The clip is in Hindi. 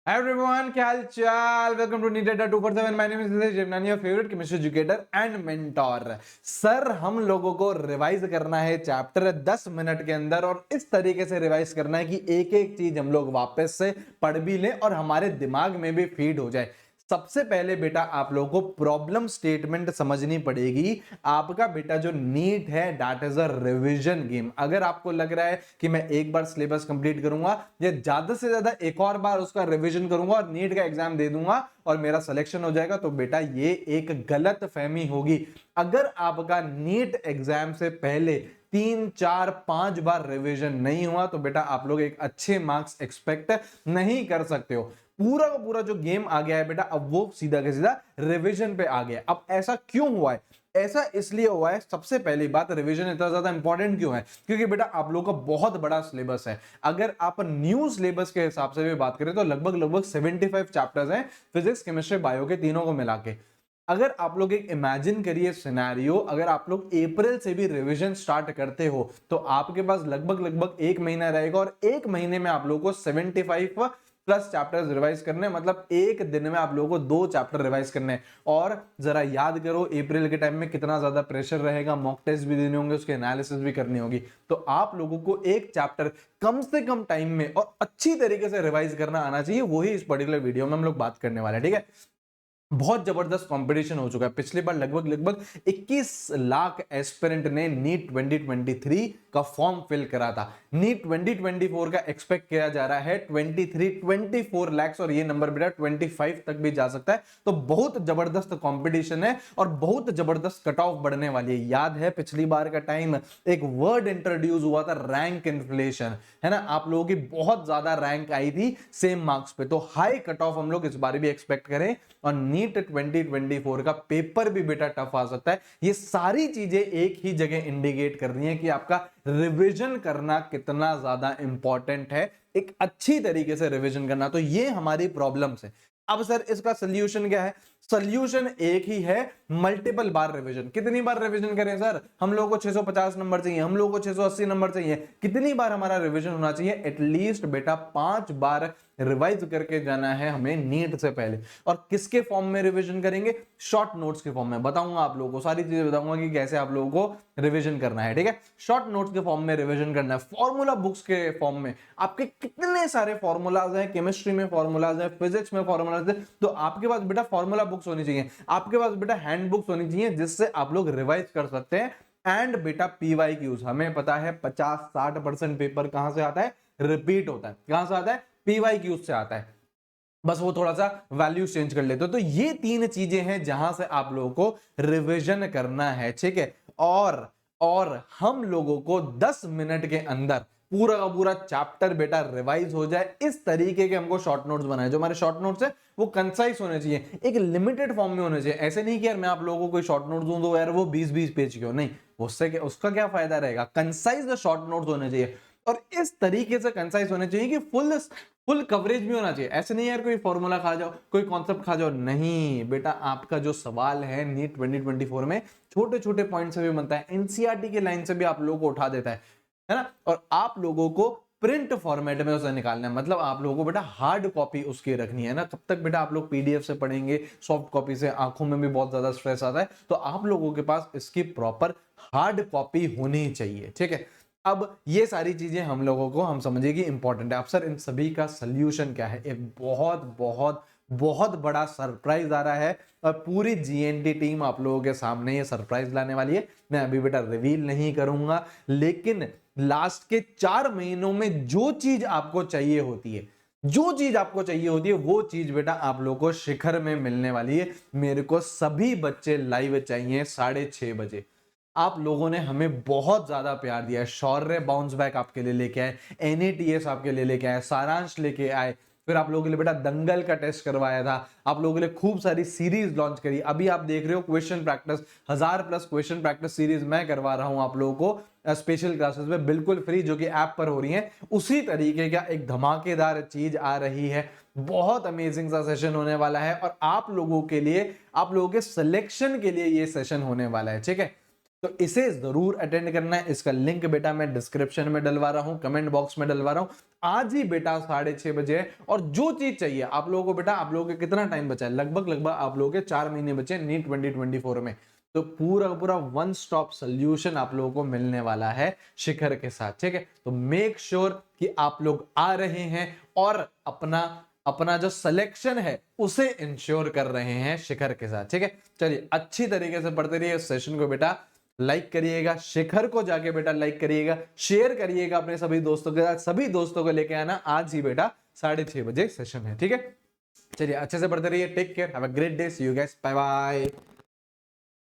Hi everyone, क्या हाल चाल? Welcome to NEET data 247। My name is Nitesh Devnani, your favourite chemistry educator and mentor. Sir, हम लोगों को रिवाइज करना है चैप्टर 10 मिनट के अंदर, और इस तरीके से रिवाइज करना है कि एक एक चीज हम लोग वापस से पढ़ भी लें और हमारे दिमाग में भी फीड हो जाए। सबसे पहले बेटा आप लोगों को प्रॉब्लम स्टेटमेंट समझनी पड़ेगी। आपका बेटा जो नीट है that is a revision game. अगर आपको लग रहा है कि मैं एक बार सिलेबस कंप्लीट करूंगा या ज्यादा से ज्यादा एक और बार उसका रिवीजन करूंगा और नीट का एग्जाम दे दूंगा और मेरा सिलेक्शन हो जाएगा, तो बेटा ये एक गलत फहमी होगी। अगर आपका नीट एग्जाम से पहले 3 4 5 बार रिवीजन नहीं हुआ तो बेटा आप लोग एक अच्छे मार्क्स एक्सपेक्ट नहीं कर सकते हो। पूरा का पूरा जो गेम आ गया है बेटा, अब वो सीधा का सीधा रिवीजन पे आ गया। अब ऐसा क्यों हुआ है? ऐसा इसलिए हुआ है, सबसे पहली बात, रिवीजन इतना ज्यादा इंपॉर्टेंट क्यों है? क्योंकि बेटा आप लोगों का बहुत बड़ा सिलेबस है। अगर आप न्यू सिलेबस के हिसाब से भी बात करें तो लगभग लगभग 75 चैप्टर्स हैं, फिजिक्स केमिस्ट्री बायो के तीनों को मिला के। अगर आप लोग एक इमेजिन करिए सिनेरियो, अगर आप लोग अप्रैल से भी रिवीजन स्टार्ट करते हो तो आपके पास लगभग लगभग एक महीना रहेगा, और एक महीने में आप लोगों को 75 प्लस चैप्टर्स रिवाइज करने हैं। मतलब एक दिन में आप लोगों को 2 चैप्टर रिवाइज करने हैं। और जरा याद करो अप्रैल के टाइम में कितना ज्यादा प्रेशर रहेगा, मॉक टेस्ट भी देने होंगे, उसके एनालिसिस भी करनी होगी। तो आप लोगों को एक चैप्टर कम से कम टाइम में और अच्छी तरीके से रिवाइज करना आना चाहिए। वही इस पर्टिकुलर वीडियो में हम लोग बात करने वाले हैं, ठीक है। बहुत जबरदस्त कंपटीशन हो चुका है। पिछली बार लगभग लगभग 21 लाख एस्पिरेंट ने नीट 2023 का फॉर्म फिल करा था। नीट 2024 का एक्सपेक्ट किया जा रहा है 24 लाख, और ये नंबर बेटा 25 तक भी जा सकता है। तो बहुत जबरदस्त कंपटीशन है और बहुत जबरदस्त कट ऑफ बढ़ने वाली है। याद है पिछली बार का टाइम एक वर्ड इंट्रोड्यूस हुआ था, रैंक इन्फ्लेशन, है ना। आप लोगों की बहुत ज्यादा रैंक आई थी सेम मार्क्स पे, तो हाई कट ऑफ हम लोग इस बार भी एक्सपेक्ट करें। और नीट 2024 का पेपर भी बेटा टफ आ सकता है। ये सारी चीजें एक ही जगह इंडिकेट कर रही हैं कि आपका रिवीजन करना कितना ज्यादा इंपॉर्टेंट है, एक अच्छी तरीके से रिवीजन करना। तो ये हमारी प्रॉब्लम्स है। अब सर इसका सोल्यूशन क्या है? सोल्यूशन एक ही है, मल्टीपल बार रिवीजन। कितनी बार रिवीजन करें सर? हम लोगों को 650 नंबर चाहिए, हम लोगों को 680 नंबर चाहिए। कितनी बार हमारा रिवीजन होना चाहिए? एटलीस्ट बेटा 5 बार रिवाइज करके जाना है हमें नीट से पहले। और किसके फॉर्म में रिवीजन करेंगे? शॉर्ट नोट्स के फॉर्म में। बताऊंगा आप लोगों को, सारी चीजें बताऊंगा कि कैसे आप लोगों को रिवीजन करना है, ठीक है। शॉर्ट नोट्स के फॉर्म में रिवीजन करना है। फॉर्मूला बुक्स के फॉर्म में आपके कितने सारे फॉर्मूलाज हैं, केमिस्ट्री में फॉर्मूलाज हैं, फिजिक्स में फॉर्मूलाज हैं। तो आपके पास बेटा फॉर्मूला बुक्स होनी चाहिए, आपके पास बेटा हैंड बुक्स होनी चाहिए, जिससे आप लोग रिवाइज कर सकते हैं। एंड बेटा पीवाई क्यूज, हमें पता है 50-60% पेपर कहां से आता है? रिपीट होता है। कहां से आता है? पीवाई क्यूज से आता है। बस वो थोड़ा सा वैल्यू चेंज कर लेते हो। तो ये 3 चीजें हैं जहां से आप लोगों को रिवीजन करना है, ठीक है। और हम लोगों को 10 मिनट के अंदर पूरा का पूरा चैप्टर बेटा रिवाइज हो जाए, इस तरीके के हमको शॉर्ट नोट्स बनाए। जो हमारे शॉर्ट नोट्स है वो कंसाइज होने चाहिए, एक लिमिटेड फॉर्म में होने चाहिए। ऐसे नहीं कि यार मैं आप लोगों को कोई शॉर्ट नोट दूं तो यार वो 20-20 पेज के हो, नहीं। उसका क्या फायदा रहेगा? कंसाइज शॉर्ट नोट्स होने चाहिए, और इस तरीके से कंसाइज होने चाहिए कि फुल कवरेज भी होना चाहिए। ऐसे नहीं यार कोई फॉर्मूला खा जाओ, कोई कॉन्सेप्ट खा जाओ, नहीं बेटा। आपका जो सवाल है नीट 2024 में छोटे छोटे पॉइंट से भी बनता है, एनसीईआरटी के लाइन से भी आप लोगों को उठा देता है ना। और आप लोगों को प्रिंट फॉर्मेट में उसे निकालना है। मतलब आप लोगों को बेटा हार्ड कॉपी उसकी रखनी है ना। कब तक बेटा आप लोग पीडीएफ से पढ़ेंगे? सॉफ्ट कॉपी से आंखों में भी बहुत ज्यादा स्ट्रेस आता है। तो आप लोगों के पास इसकी प्रॉपर हार्ड कॉपी होनी चाहिए, ठीक है। अब ये सारी चीजें हम लोगों को हम समझिए कि इंपॉर्टेंट है। अब सर इन सभी का सोल्यूशन क्या है? एक बहुत बहुत बहुत बड़ा सरप्राइज आ रहा है, और पूरी जीएनटी टीम आप लोगों के सामने ये सरप्राइज लाने वाली है। मैं अभी बेटा रिवील नहीं करूंगा, लेकिन लास्ट के 4 महीनों में जो चीज आपको चाहिए होती है, जो चीज आपको चाहिए होती है, वो चीज बेटा आप लोगों को शिखर में मिलने वाली है। मेरे को सभी बच्चे लाइव चाहिए 6:30 बजे। आप लोगों ने हमें बहुत ज्यादा प्यार दिया है। शौर्य बाउंस बैक आपके लिए लेके आए, एनएटीएस आपके लिए लेके आए, सारांश लेके आए, फिर आप लोगों के लिए बेटा दंगल का टेस्ट करवाया था, आप लोगों के लिए खूब सारी सीरीज लॉन्च करी। अभी आप देख रहे हो question practice, 1000+ question practice series मैं करवा रहा हूं आप लोगों को स्पेशल क्लासेस में, बिल्कुल फ्री, जो कि ऐप पर हो रही है। उसी तरीके का एक धमाकेदार चीज आ रही है। बहुत अमेजिंग सा सेशन होने वाला है, और आप लोगों के लिए, आप लोगों के सिलेक्शन के लिए ये सेशन होने वाला है, ठीक है। तो इसे जरूर अटेंड करना है। इसका लिंक बेटा मैं डिस्क्रिप्शन में डलवा रहा हूं, कमेंट बॉक्स में डलवा रहा हूं। आज ही बेटा 6:30 बजे है। और जो चीज चाहिए आप लोगों को बेटा, आप लोगों के कितना टाइम बचा है, लगभग आप लोगों के 4 महीने बचे नीट 2024 में। तो पूरा पूरा वन स्टॉप सोल्यूशन आप लोगों को मिलने वाला है शिखर के साथ, ठीक है। तो मेक श्योर कि आप लोग आ रहे हैं और अपना अपना जो सिलेक्शन है उसे इंश्योर कर रहे हैं शिखर के साथ, ठीक है। चलिए अच्छी तरीके से पढ़ते रहिए। सेशन को बेटा लाइक करिएगा, शिखर को जाके बेटा लाइक करिएगा, शेयर करिएगा अपने सभी दोस्तों के साथ। सभी दोस्तों को लेके आना, आज ही बेटा 6:30 बजे सेशन है, ठीक है। चलिए अच्छे से पढ़ते रहिए। Take care, have a great day, see you guys, bye bye.